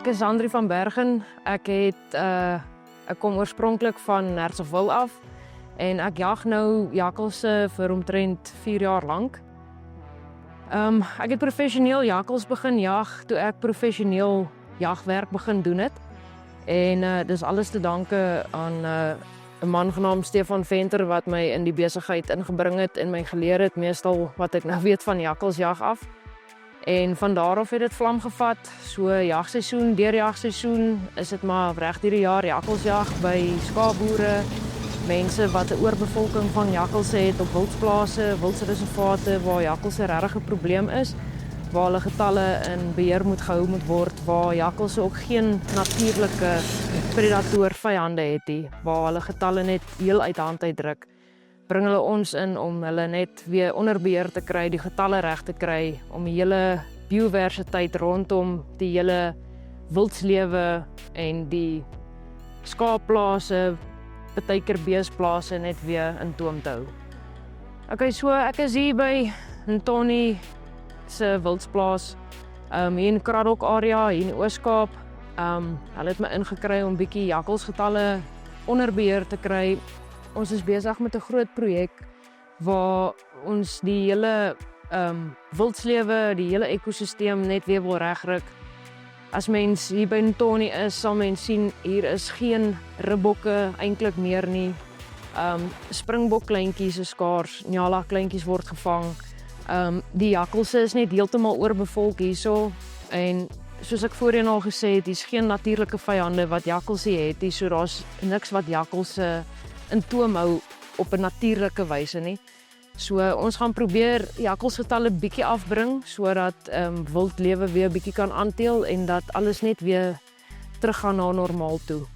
Ek is Andri van Bergen. Ek kom oorspronklik van Hertsgwil af en ek jag nou jakkalse vir omtrent 4 jaar lank. Ek het professioneel jakkals begin jag toe ek professioneel jagwerk begin doen het. En dis alles te danke aan 'n man genaamd Stefan Venter wat my in die besigheid ingebring het en my geleer het meestal wat ek nou weet van jakkalsjag af. En van daar af het dit vlam gevat. So jagseisoen, deur jagseisoen is dit maar reg deur die jaar jakkalsjag by skaapboere, mense wat 'n oorbevolking van jakkalse het op wildsplase, wildsreservate waar jakkalse regtig 'n probleem is, waar hulle getalle in beheer moet gehou moet word, waar jakkalse ook geen natuurlike predator vyande het nie, waar hulle getalle net heel uit hand uitdruk. Bring hulle ons in om hulle net weer onder beheer te kry, die getalle reg te kry, om die hele biodiversiteit rondom die hele wildslewe en die skaapplase, partykeer beesplase net weer in toom te hou. Okay, so ek is hier by Ntoni se wildsplaas, hier in Kraddock area, hier in die Oos-Kaap. Hulle het my ingekry om bietjie jakkalsgetalle onder beheer te kry. Ons is besig met 'n groot projek waar ons die hele wildslewe, die hele ekosisteem net weer wil regryk. As mens hier by Ntoni is, sal mens sien hier is geen ribbokke eintlik meer nie. Springbok kleintjies is skaars, nyala kleintjies word gevang. Die jakkalse is net heeltemal oorbevolk hierso en soos ek voorheen al gesê het, dis geen natuurlike vyande wat jakkalse het nie, so daar's niks wat jakkalse in toom hou op 'n natuurlike wyse nie. So ons gaan probeer jakkalsgetalle bietjie afbring sodat wildlewe weer bietjie kan aanteel en dat alles net weer teruggaan na normaal toe.